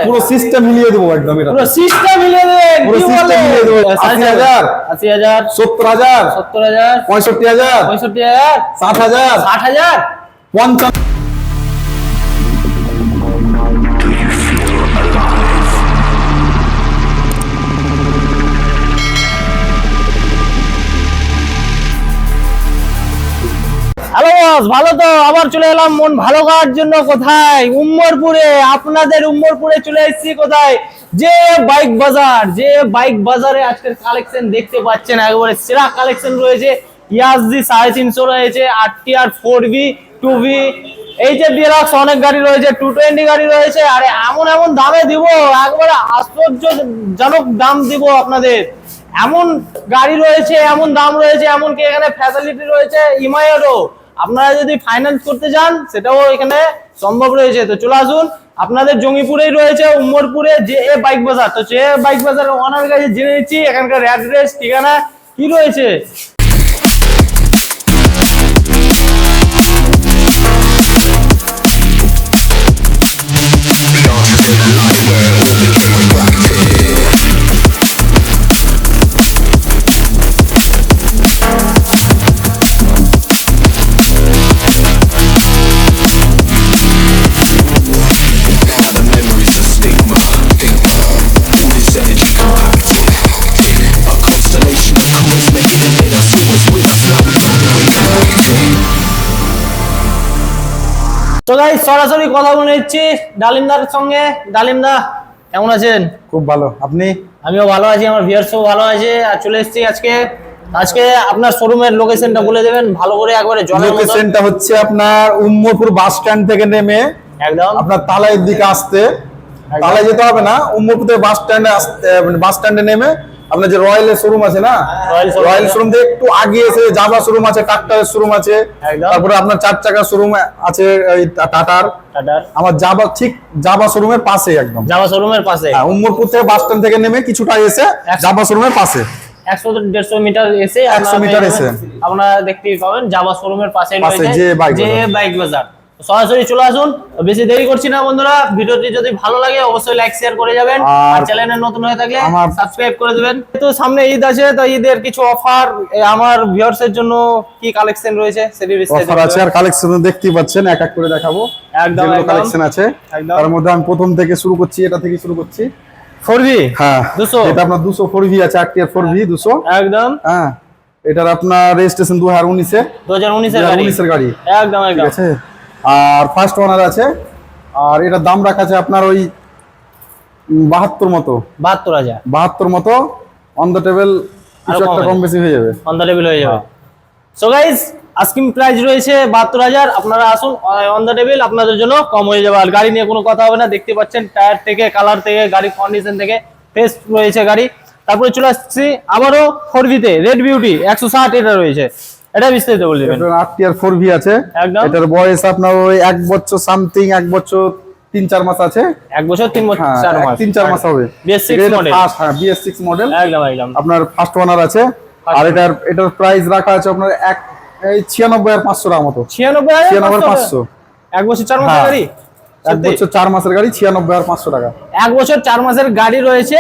পুরো সিস্টেম মিলিয়ে দেবো একদম, এটা পুরো সিস্টেম মিলিয়ে দেবেন, পুরো সিস্টেম মিলিয়ে দেবো। 80,000 80,000 70,000 70,000 65,000 65,000 60,000 60,000 50। হ্যালো বস, ভালো তো? আবার চলে এলাম মন ভালো করার জন্য। কোথায়? উমরপুরে। আপনাদের উমরপুরে চলে এসেছি। কোথায়? যে বাইক বাজার। যে বাইক বাজারে আজকের কালেকশন দেখতে পাচ্ছেন, একবারে সেরা কালেকশন রয়েছে। ইয়াসজি 350 রয়েছে, আরটিআর 4V 2V, এই যে ডিলাক্স অনেক গাড়ি রয়েছে, 220 গাড়ি রয়েছে। আরে এমন এমন দামে দিব, একবারে আশ্চর্যজনক দাম দিব আপনাদের। এমন গাড়ি রয়েছে, এমন দাম রয়েছে, এমনকি এখানে ফ্যাসিলিটি রয়েছে ইএমআইয়েরও। আপনারা যদি ফাইন্যান্স করতে চান সেটাও এখানে সম্ভব রয়েছে। তো চলে আসুন, আপনাদের জঙ্গিপুরেই রয়েছে উমরপুরে যে বাইক বাজার। তো যে বাইক বাজার ওনার কাছে জেনে নিচ্ছি এখানকার অ্যাড্রেস, ঠিকানা কি রয়েছে। তো গাইস সরাসরি কথা বলে নিচ্ছি ডালিমদার সঙ্গে। ডালিমদা কেমন আছেন? খুব ভালো, আপনি? আমিও ভালো আছি, আমার ভিউয়ার্সও ভালো আছে। আর চলে এসেছি আজকে আপনার শোরুমের লোকেশনটা বলে দেবেন ভালো করে একবারে। লোকেশনটা হচ্ছে আপনার উম্মরপুর বাস স্ট্যান্ড থেকে নেমে একদম আপনার তালাইয়ের দিকে আসতে, তালাই যেতে হবে না, উম্মরপুর থেকে বাস স্ট্যান্ডে আসতে, বাস স্ট্যান্ডে নেমে আপনার যে রয়্যালের শোরুম আছে না, রয়্যাল শোরুম থেকে একটু আগে এসে জাভা শোরুম আছে, ট্রাক্টরের শোরুম আছে, তারপরে আপনার 4 চাকার শোরুম আছে টাটার। আমার জাভা শোরুমের পাশে, একদম জাভা শোরুমের পাশে। হ্যাঁ, উম্মরপুর থেকে বাস স্ট্যান্ড থেকে নেমে কিছুটা এসে জাভা শোরুমের পাশে 100-150 মিটার এসে 100 মিটার এসে আপনারা দেখতে পাবেন জাভা শোরুমের পাশে রয়েছে যে বাইক বাজার। সরাসরি চলে আসুন, বেশি দেরি করছি না বন্ধুরা। ভিডিওটি যদি ভালো লাগে অবশ্যই লাইক শেয়ার করে যাবেন, আর চ্যানেলে নতুন হয়ে থাকলে সাবস্ক্রাইব করে দিবেন। তো সামনে ঈদ আছে, তো ঈদের কিছু অফার আমার ভিউয়ার্সের জন্য কি কালেকশন রয়েছে সেটি বিস্তারিত অফার আছে। আর কালেকশন দেখতেই পাচ্ছেন, এক এক করে দেখাবো। একদম কালেকশন আছে, তার মধ্যে আমি প্রথম থেকে শুরু করছি, এটা থেকে শুরু করছি। 4V, হ্যাঁ 200, এটা আপনার 200 4V আছে, আরটিআর 4V 200 একদম। হ্যাঁ, এটার আপনার রেজিস্ট্রেশন 2019 এর গাড়ি, একদম ঠিক আছে। আর ফার্স্ট ওনার আছে, আর এটার দাম রাখা আছে আপনার ওই 72 মতো, 72 মতো। অন দ্য টেবিল কিছু একটা কম বেশি হয়ে যাবে, অন দ্য টেবিল হয়ে যাবে। সো গাইস আস্কিং প্রাইস রয়েছে 72,000। আপনারা আসুন, অন দ্য টেবিল আপনাদের জন্য কম হয়ে যাবে। আর গাড়ি নিয়ে কোনো কথা হবে না, দেখতে পাচ্ছেন টায়ার থেকে, কালার থেকে, গাড়ির কন্ডিশন থেকে ফ্রেশ রয়েছে গাড়ি। তারপরে চলে আসছি আবারও 4V তে, রেড বিউটি 160 এটা রয়েছে। এটা বিস্তারিত বলে দিবেন। এটা আরটিআর 4V আছে, এটার বয়স আপনার ওই 1 বছর সামথিং, 1 বছর 3-4 মাস আছে। 1 বছর 3-4 মাস হবে। BS6 মডেল, হ্যাঁ BS6 মডেল, একদম আপনার ফার্স্ট ওনার আছে। আর এটার প্রাইস রাখা আছে আপনার 96,500 টাকা মতো। 96,500, 1 বছর 4 মাসের গাড়ি, 1 বছর 4 মাসের গাড়ি, 96,500 টাকা। 1 বছর 4 মাসের গাড়ি রয়েছে,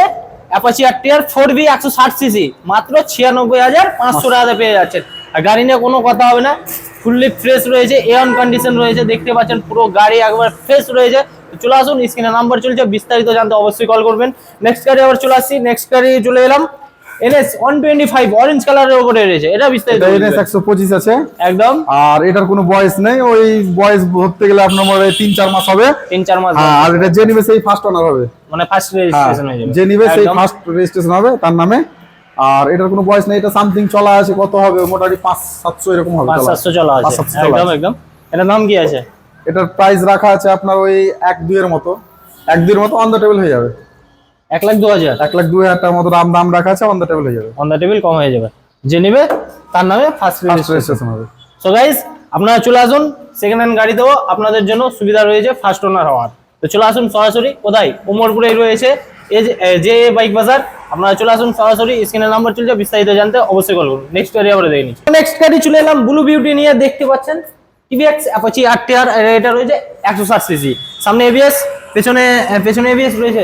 অ্যাপাচি আরটিআর 4V 160 সিসি, মাত্র 96,500 টাকাতে পেয়ে যাচ্ছেন। আর গাড়ি নিয়ে কোনো কথা হবে না, ফুললি ফ্রেশ রয়েছে, এয়ার কন্ডিশন রয়েছে, দেখতে পাচ্ছেন পুরো গাড়ি একবার ফ্রেশ রয়েছে। চলে আসুন, স্ক্রিনে নাম্বার চলছে, বিস্তারিত জানতে অবশ্যই কল করবেন। নেক্সট গাড়ি আবার চলে আসছি, নেক্সট গাড়ি চলে এলাম NS 125 অরেঞ্জ কালারের উপরে রয়েছে। এটা বিস্তারিত NS 125 আছে, একদম। আর এটার কোনো বয়স নেই, ওই বয়স ধরতে গেলে আপনার মনে হয় 3-4 মাস হবে, 3-4 মাস। আর এটা যে নিবে সেই ফার্স্ট ওনার হবে, মানে ফার্স্ট রেজিস্ট্রেশন হয়ে যাবে, যে নিবে সেই ফার্স্ট রেজিস্ট্রেশন হবে তার নামে। আর এটার কোনো বয়স নেই, এটা সামথিং চলা আছে, কত হবে মোটামুটি 500-700 এরকম হবে, 500-700 চলা আছে, একদম। এটার নাম কি আছে? এটার প্রাইস রাখা আছে আপনার ওই 1-2 এর মতো, 1-2 এর মতো অন দ্য টেবিল হয়ে যাবে। 1,02,000, 1,02,000 টাকার মতো দাম রাখা আছে, অন দ্য টেবিল হয়ে যাবে, অন দ্য টেবিল কম হয়ে যাবে। যে নিবে তার নামে ফার্স্ট রেজিস্ট্রেশন হবে। সো গাইস আপনারা চলে আসুন, সেকেন্ড হ্যান্ড গাড়িতেও আপনাদের জন্য সুবিধা রয়েছে ফার্স্ট ওনার হওয়ার। তো চলে আসুন সরাসরি, কোথায়? উমরপুরেই রয়েছে যে বাইক বাজার। আপনারা চলে আসুন সরাসরি, স্ক্রিনের নাম্বার চলছে, বিস্তারিত জানতে অবশ্যই কল করুন। নেক্সট গাড়ি আমরা দেখে নিচ্ছি। নেক্সট গাড়ি চলে এলাম ব্লু বিউটি নিয়ে, দেখতে পাচ্ছেন টিভিএক্স অ্যাপাচি আরটিআর, এটা রয়েছে 160 সিসি, সামনে এবিএস, পেছনে পেছনে এবিএস রয়েছে,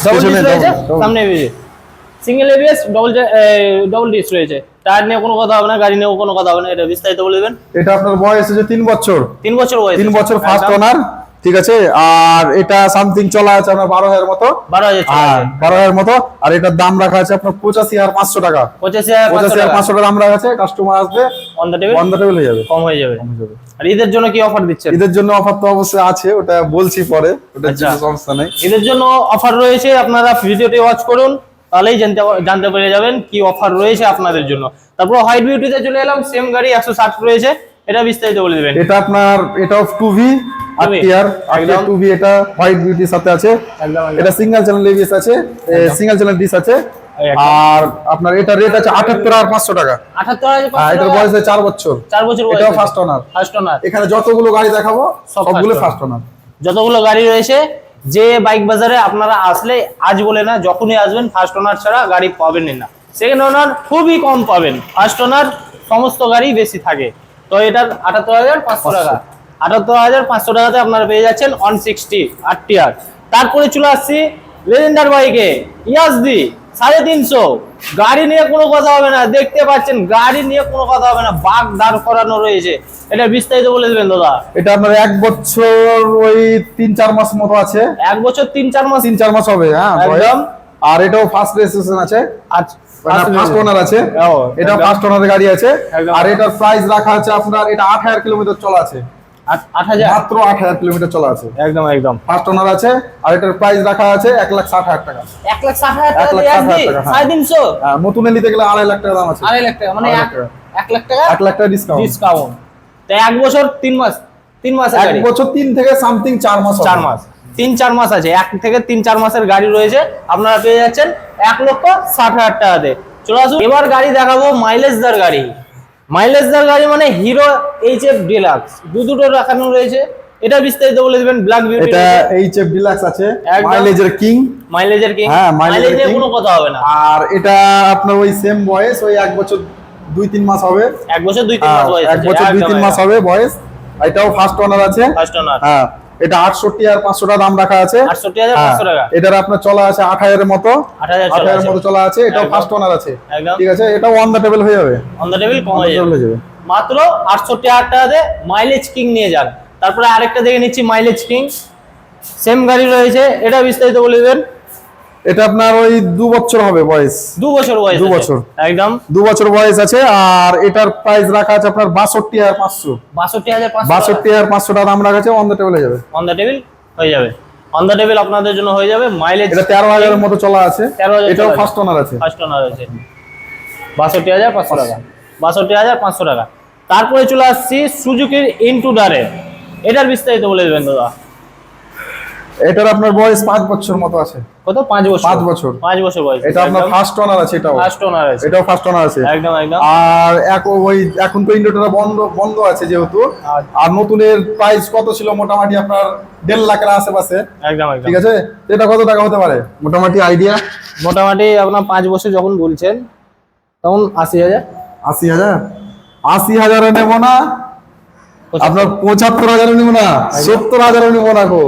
ডবল পেছনে ডিস্ক রয়েছে, double। সামনে ABS, single ABS, double disc রয়েছে। টায়ার নিয়ে কোনো কথা হবে না, গাড়ি নিয়েও কোনো কথা হবে না। এটা বিস্তারিত বলে দেবেন। এটা আপনার বয়স হচ্ছে 3 বছর। 3 বছর বয়স, 3 বছর ফার্স্ট ওনার, ঠিক আছে। আর এটা সামথিং চলা আছে আপনার 12,000 মতো, 12,000 মতো। আর এটার দাম রাখা আছে আপনার 85,500 টাকা। 85,500 টাকা দাম রাখা আছে। কাস্টমার আসবে অন দ্য টেবিল হয়ে যাবে, কম হয়ে যাবে। আর ঈদের জন্য কি অফার দিচ্ছেন? ঈদের জন্য অফার তো অবশ্যই আছে, ওটা বলছি পরে, ওটার জন্য সমস্যা নেই। ঈদের জন্য অফার রয়েছে, আপনারা ভিডিওটি ওয়াচ করুন, তাহলেই জানতে পেরে যাবেন কি অফার রয়েছে আপনাদের জন্য। তারপর হোয়াইট বিউটিতে চলে এলাম, সেম গাড়ি 160 রয়েছে। এটা বিস্তারিত বলে দিবেন। এটা আপনার এটাও 2V আরটিআর 2V, এটা হোয়াইট বিউটির সাথে আছে। এটা সিঙ্গেল চ্যানেল এবিএস আছে, সিঙ্গেল চ্যানেল ডিস আছে। আর আপনার এটা রেট আছে 78,500 টাকা। 78,500। এটার বয়স 4 বছর। 4 বছর বয়স। এটাও ফার্স্ট ওনার। এখানে যতগুলো গাড়ি দেখাবো সবগুলো ফার্স্ট ওনার। যতগুলো গাড়ি রয়েছে, যে বাইক বাজারে আপনারা আসলে আজ বলে না, যখনই আসবেন ফার্স্ট ওনার ছাড়া গাড়ি পাবেন না। সেকেন্ড ওনার খুবই কম পাবেন, ফার্স্ট ওনার সমস্ত গাড়ি বেশি থাকে। তো এটার 78,500 টাকা। 78,500 টাকাতে আপনারা পেয়ে যাচ্ছেন 160 আরটিআর। তারপরে চলে আসছি লেজেন্ডার বাইকে, ইয়াসডি 350। গাড়ি নিয়ে কোনো কথা হবে না, দেখতে পাচ্ছেন গাড়ি নিয়ে কোনো কথা হবে না, বাগ দাঁড় করানো রয়েছে। এটা বিস্তারিত বলে দেবেন দাদা। এটা আপনার 1 বছর ওই 3-4 মাস মতো আছে। 1 বছর 3-4 মাস, 3-4 মাস হবে, হ্যাঁ একদম। আর এটাও ফার্স্ট রেজিস্ট্রেশন আছে, ফার্স্ট ওনার আছে। এটা ফার্স্ট ওনারের গাড়ি আছে। আর এটার প্রাইস রাখা আছে আপনার, এটা 8000 কিলোমিটার চলা আছে। 8000, মাত্র 8000 কিলোমিটার চলা আছে। একদম একদম ফার্স্ট ওনার আছে। আর এটার প্রাইস রাখা আছে 1,60,000 টাকা। 1,60,000 টাকা, 350। হ্যাঁ, নতুনে নিতে গেলে 2.5 লাখ টাকা দাম আছে। 2.5 লাখ টাকা, মানে 1 লাখ টাকা, 1 লাখ টাকা ডিসকাউন্ট। তো 1 বছর 3 মাস, 3 মাসের 1 গাড়ি, বছর 3 থেকে সামথিং 4 মাস, 4 মাস, 3-4 মাস আছে। 1 থেকে 3-4 মাসের গাড়ি রয়েছে, আপনারা পেয়ে যাচ্ছেন 1,60,000 টাকাতে। চলে আসুন, এবার গাড়ি দেখাবো মাইলেজদার গাড়ি। মাইলেজদার গাড়ি মানে হিরো এইচএফ ডিলাক্স, দুটো রাখানো রয়েছে। এটা বিস্তারিত বলে দিবেন। ব্ল্যাক বিউটি, এটা এইচএফ ডিলাক্স আছে, মাইলেজের কিং। হ্যাঁ, মাইলেজের কোনো কথা হবে না। আর এটা আপনার ওই সেম বয়স, ওই 1 বছর 2-3 মাস হবে। 1 বছর 2-3 মাস বয়স, 1 বছর 2-3 মাস হবে বয়স। এটাও ফার্স্ট ওনার আছে, ফার্স্ট ওনার। হ্যাঁ, এটা 68,500 টাকা দাম রাখা আছে। 68,500 টাকা। এটার আপনার চলা আছে 8000 এর মতো, 8000 এর মতো চলা আছে। এটাও ফার্স্ট ওনার আছে, ঠিক আছে। এটাও অন দা টেবিল হয়ে যাবে, অন দা টেবিল কম হয়ে যাবে। মাত্র 68,000 টাকাতে মাইলেজ কিং নিয়ে যান। তারপরে আরেকটা দেখে নিচ্ছি, মাইলেজ কিং সেম গাড়ি রয়েছে। এটা বিস্তারিত বলে দিবেন। এটা আপনার ওই 2 বছর হবে বয়স, 2 বছর বয়স, 2 বছর একদম 2 বছর বয়স আছে। আর এটার প্রাইস রাখা আছে আপনার 62,500। 62,500 টাকা দাম রাখা আছে। অন দা টেবিল হয়ে যাবে, অন দা টেবিল হয়ে যাবে। অন দা টেবিল আপনাদের জন্য হয়ে যাবে। মাইলেজ এটা 13,000 এর মতো চলা আছে। 13,000, এটাও ফার্স্ট ওনার আছে, ফার্স্ট ওনার আছে। 62,500 টাকা, 62,500 টাকা। তারপরে চলে আসছি সুজুকির ইন্ট্রুডারে। এটার বিস্তারিত বলে দেবেন দাদা। এটার আপনার বয়স 5 বছর মতো আছে। কত? 5 বছর, 5 বছর, 5 বছর বয়স। এটা আপনার ফার্স্ট ওনার আছে। এটাও ফার্স্ট ওনার আছে, এটাও ফার্স্ট ওনার আছে, একদম একদম। আর ওই এখন তো ইন্ডিকেটর বন্ধ আছে যেহেতু। আর নতুনের প্রাইস কত ছিল মোটামুটি আপনার 1.5 লাখের আশেপাশে, একদম একদম, ঠিক আছে। এটা কত টাকা হতে পারে মোটামুটি আইডিয়া? মোটামুটি আপনার 5 বছর যখন বলছেন তখন 80,000। 80,000? 80,000 নেব না আপনার, 75,000 নেব না, 70,000 নেব না গো,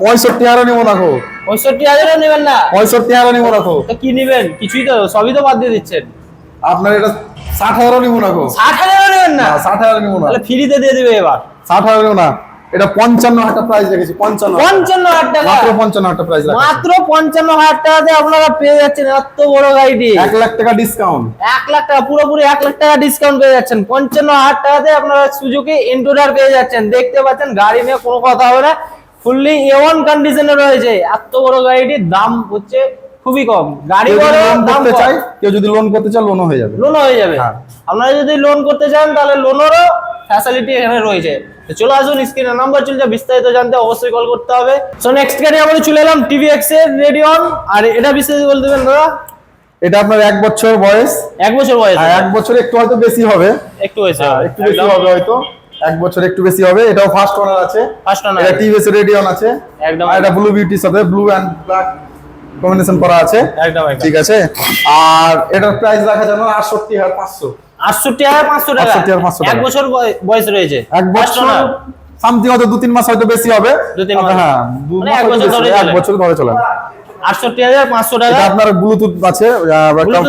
65,000 নেব না গো, 65,000 নেবেন না? 65,000 নেব না গো। তো কি নেবেন? কিছুই তো, সবই তো বাদ দিয়ে দিচ্ছেন। আপনার এটা 60,000 নেব না গো। 60,000 নেবেন না? 60,000 নেব না, তাহলে ফ্রিতে দিয়ে দিবে এবার। 60,000 নেব না। এটা 55,000 টাকা প্রাইস রেখেছি। 55,000 টাকা, মাত্র 55,000 টাকা প্রাইস রাখা, মাত্র 55,000 টাকাতে আপনারা পেয়ে যাচ্ছেন এত বড় গাড়িটি। 1 লাখ টাকা ডিসকাউন্ট, 1 লাখ টাকা, পুরোপুরি 1 লাখ টাকা ডিসকাউন্ট পেয়ে যাচ্ছেন। 55,000 টাকাতে আপনারা সুজুকি ইন্ট্রুডার পেয়ে যাচ্ছেন। দেখতে পাচ্ছেন গাড়ি নিয়ে কোনো কথা হবে না, ফুললি A1 কন্ডিশনে রয়েছে। এত বড় গাড়িটির দাম হচ্ছে খুবই কম। গাড়ি বড়, দাম করতে কম। চাই, কেউ যদি লোন করতে চায় লোনও হয়ে যাবে, লোন হয়ে যাবে। হ্যাঁ। আপনারা যদি লোন করতে চান তাহলে লোনেরও ফ্যাসিলিটি এখানে রয়েছে। তো চলে আসুন, স্ক্রিনে নাম্বার চলছে, বিস্তারিত জানতে অবশ্যই কল করতে হবে। সো নেক্সট গাড়ি আমরা চলে এলাম টিভিএক্স এর রেডিয়ন। আর এটা বিস্তারিত বলতে দেবেন দাদা। এটা আপনার 1 বছর বয়স, 1 বছর বয়স, 1 বছর একটু হয়তো বেশি হবে, একটু হয়েছে, একটু বেশি হবে হয়তো, 1 বছর একটু বেশি হবে। এটাও ফার্স্ট ওনার আছে, ফার্স্ট ওনার। এটা টিভিএস রেডিয়ন আছে, একদম। আর এটা ব্লু বিউটির সাথে ব্লু এন্ড ব্ল্যাক কম্বিনেশন করা আছে, একদম একদম, ঠিক আছে। আর এটার প্রাইস রাখা যাবে 68,500। 68,500 টাকা, 68,500 টাকা। 1 বছর বয়স রয়েছে, 1 বছর সামথিং হয়তো 2-3 মাস হয়তো বেশি হবে। 2-3 মাস, হ্যাঁ 2 মাস, 1 বছর ধরে চলে। 68,500 টাকা। এটা আপনার ব্লুটুথ আছে,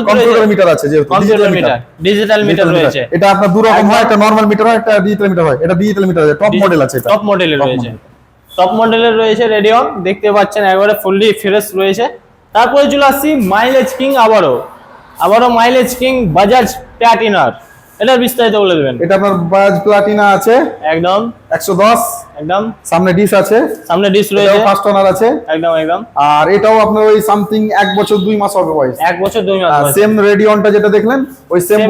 কম্পিউটার মিটার আছে, যেহেতু ডিজিটাল মিটার রয়েছে। এটা আপনার দু রকম হয়, একটা নরমাল মিটার হয়, একটা ডিজিটাল মিটার হয়। এটা ডিজিটাল মিটার আছে, টপ মডেল আছে। এটা টপ মডেলের রয়েছে, টপ মডেলের রয়েছে রেডিয়ন, দেখতে পাচ্ছেন একবারে ফুললি ফ্রেশ রয়েছে। তারপরে চলে আসছি মাইলেজ কিং, আবারও মাইলেজ কিং বাজাজ প্লাটিনার। এটার বিস্তারিত বলে দেবেন। এটা আপনার বাজাজ প্লাটিনা আছে, একদম 110, একদম সামনে ডিশ আছে, সামনে ডিশ রয়েছে, এটাও ফার্স্ট ওনার আছে, একদম। আর এটাও আপনার ওই সামথিং 1 বছর 2 মাস হবে বয়স। 1 বছর 2 মাস। সেম রেডিয়নটা যেটা দেখলেন ওই সেম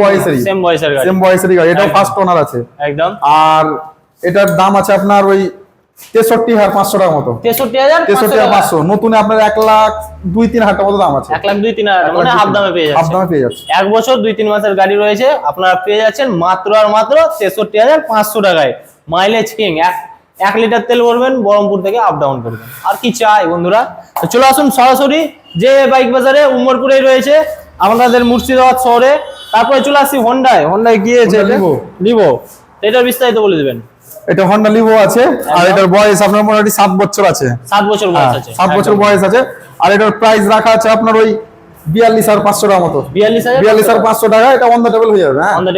বয়সেরই গাড়ি, এটাও ফার্স্ট ওনার আছে একদম। আর এটার দাম আছে আপনার ওই 63,500 টাকা মতো। 63,500। নতুনে আপনার 1,02,000-3,000 টাকা মতো দাম আছে। 1,02,000 মানে হাফ দামে পেয়ে যাচ্ছে। 1 বছর 2-3 মাসের গাড়ি রয়েছে, আপনারা পেয়ে যাচ্ছেন মাত্র 63,500 টাকায়। মাইলেজ কিং, 1 লিটার তেল ভরবেন, বহরমপুর থেকে আপ ডাউন করবেন। আর কি চাই বন্ধুরা? তো চলে আসুন সরাসরি যে বাইক বাজারে, উমরপুরেই রয়েছে আমাদের মুর্শিদাবাদ শহরে। তারপরে চলে আসছি হোন্ডায় গিয়েছে লিভো, এটার বিস্তারিত বলে দিবেন। এটা হোন্ডা লিভো আছে, আর এটার বয়স আপনার মোটামুটি 7 বছর আছে। 7 বছর বয়স আছে, 7 বছর বয়স আছে। আর এটার প্রাইস রাখা আছে আপনার ওই 42,500 টাকা মতো। 42,500 টাকা। এটা অন দা টেবল হয়ে যাবে। হ্যাঁ, অন দা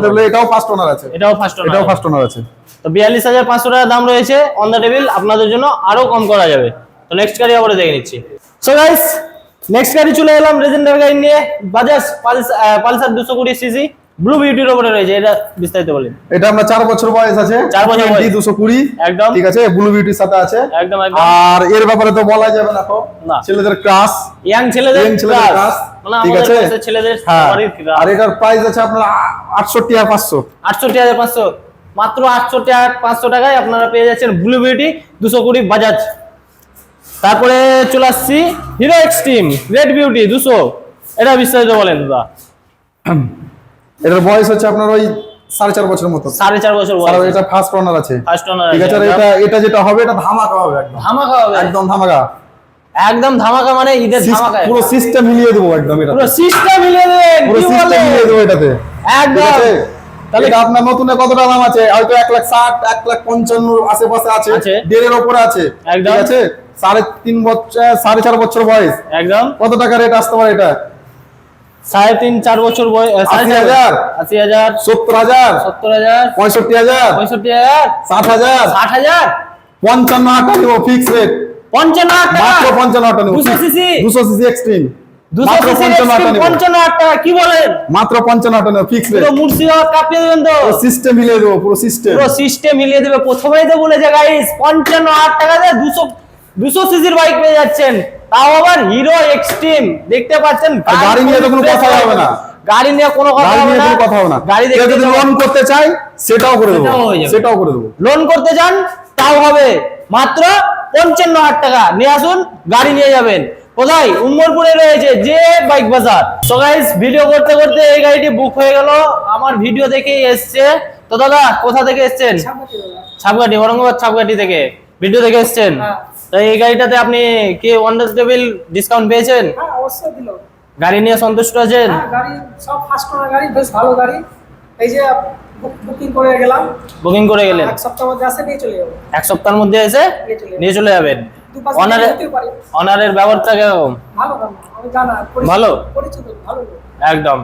টেবল। এটাও ফার্স্ট ওনার আছে, এটাও ফার্স্ট ওনার আছে। তো 42,500 টাকা দাম রয়েছে অন দা টেবিল, আপনাদের জন্য আরো কম করা যাবে। তো নেক্সট গাড়ি আবার দেখে নিচ্ছি। সো গাইস, নেক্সট গাড়ি চলে এলাম লেজেন্ডারি গাড়ি নিয়ে, বাজাজ পালসার 220 সিসি ব্লু বিউটির উপরে রয়েছে। এটা বিস্তারিত বলেন। এটা আমরা 4 বছর বয়স আছে, 4 বছর বয়স, 220 একদম ঠিক আছে, ব্লু বিউটির সাথে আছে একদম। আর এর ব্যাপারে তো বলা যাবে না, তো ছেলেদের ক্রাশ, ইয়াং ছেলেদের ক্রাশ, মানে ঠিক আছে, ছেলেদের সবারই ক্রাশ। আর এটার প্রাইস আছে আপনার 68,500। 68,500, মাত্র 68,500 টাকায় আপনারা পেয়ে যাচ্ছেন ব্লু বিউটি 220 বাজাজ। তারপরে চলে আসছি হিরো এক্সট্রিম রেড বিউটি 200। এটা বিস্তারিত বলেন দাদা। এটার বয়স হচ্ছে আপনার ওই 4.5 বছর মতো। 4.5 বছর বয়স। এটা ফার্স্ট ওনার আছে, ঠিক আছে। এটা যেটা হবে, এটা ধামাকা হবে, একদম ধামাকা, মানে ঈদের ধামাকা। পুরো সিস্টেম মিলিয়ে দেবো একদম, এটা পুরো সিস্টেম মিলিয়ে দেবো এটাতে একদম। তাহলে এটা আপনার নতুনে কত দাম আছে? হয়তো 1,60,000, 1,55,000 আশেপাশে আছে, 1.5 উপরে আছে, ঠিক আছে। 3.5 বছর, 4.5 বছর বয়স, একদম। কত টাকা রেট আসতে পারে এটা? 3.5-4 বছর বয়স। 80,000, 70,000, 70,000, 65,000, 65,000, 60,000, 60,000, 55,000 টাকা নিব, ফিক্স রেট 55,000 টাকা, মাত্র 55,000 টাকা নিব। 200 সিসি এক্সট্রিম, 200 সিসি 55,000 টাকা। কি বলেন? মাত্র 55,000 টাকা নিব, ফিক্স রেট। পুরো মুর্শিদাবাদ কাঁপিয়ে দেবেন তো। সিস্টেম মিলিয়ে দেবো, পুরো সিস্টেম মিলিয়ে দেবে। প্রথমেই তো বলেছে গাইস 55,000 টাকাতে 200 সিসির বাইক পেয়ে যাচ্ছেন, তাও আবার হিরো এক্সট্রিম। দেখতে পাচ্ছেন, গাড়ি নিয়ে তো কোনো কথা হবে না, গাড়ি নিয়ে কোনো কথা হবে না। গাড়ি দেখতে যদি লোন করতে চাই সেটাও করে দেবো, লোন করতে চান তাও হবে। মাত্র 55,000 টাকা নিয়ে আসুন, গাড়ি নিয়ে যাবেন। কোথায়? উমরপুরে রয়েছে যে বাইক বাজার। সো গাইস, ভিডিও করতে করতে এই গাড়িটি বুক হয়ে গেল, আমার ভিডিও দেখেই এসছে। তো দাদা কোথা থেকে এসছেন? ছাপগাটি, ঔরঙ্গাবাদ ছাপগাটি থেকে ভিডিও দেখে এসছেন। তো এই গাড়িটাতে আপনি কি অন দ্য টেবিল ডিসকাউন্ট পেয়েছেন? হ্যাঁ, অবশ্যই দিল। গাড়ি নিয়ে সন্তুষ্ট আছেন? হ্যাঁ, গাড়ি সব ফার্স্ট ওনার গাড়ি, বেশ ভালো গাড়ি। এই যে বুকিং করে গেলাম, বুকিং করে গেলেন, 1 সপ্তাহের মধ্যে আসে নিয়ে চলে যাব। 1 সপ্তাহের মধ্যে এসে নিয়ে চলে যাবেন। অনারের ব্যবহারটা কিরকম? ভালো, আমি জানা, ভালো, পরিচিত, ভালো একদম।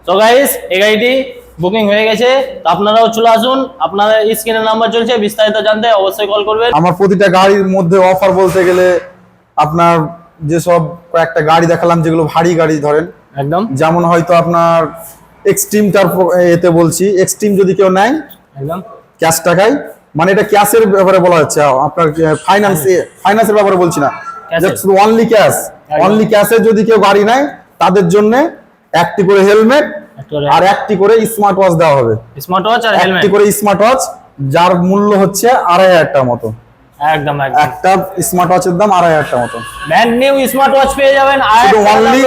তো গাইস, এই গাড়িটি বুকিং হয়ে গেছে, তো আপনারাও চলে আসুন। আপনাদের স্ক্রিনে নাম্বার চলছে, বিস্তারিত জানতে অবশ্যই কল করবেন। আমার প্রতিটা গাড়ির মধ্যে অফার বলতে গেলে আপনার যেসব কয়েকটা গাড়ি দেখালাম, যেগুলো ভারী গাড়ি ধরেন, একদম যেমন হয়তো আপনার এক্সট্রিমটার এতে বলছি, এক্সট্রিম যদি কেউ নেয় একদম ক্যাশ টাকায়, মানে এটা ক্যাশের ব্যাপারে বলা হচ্ছে, আপনার ফাইন্যান্সের ব্যাপারে বলছি না, শুধু অনলি ক্যাশে যদি কেউ গাড়ি নেয় তাদের জন্য একটি করে হেলমেট আর একটি করে স্মার্ট ওয়াচ দেওয়া হবে। স্মার্ট ওয়াচ আর হেলমেট, একটি করে স্মার্ট ওয়াচ, যার মূল্য হচ্ছে 2,500 টাকা মতো। একদম একটা স্মার্ট ওয়াচের দাম 2,500 টাকা মতো। ব্র্যান্ড নিউ স্মার্ট ওয়াচ পেয়ে যাবেন অনলি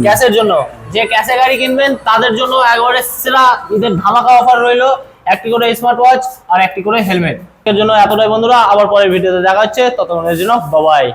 ক্যাশের জন্য। যে ক্যাশে গাড়ি কিনবেন তাদের জন্য একবারে সেরা ঈদের ধামাকা অফার রইলো, একটি করে স্মার্ট ওয়াচ আর একটি করে হেলমেট। এর জন্য এতটাই বন্ধুরা, আবার পরের ভিডিওতে দেখা হচ্ছে, ততক্ষণের জন্য বাই বাই।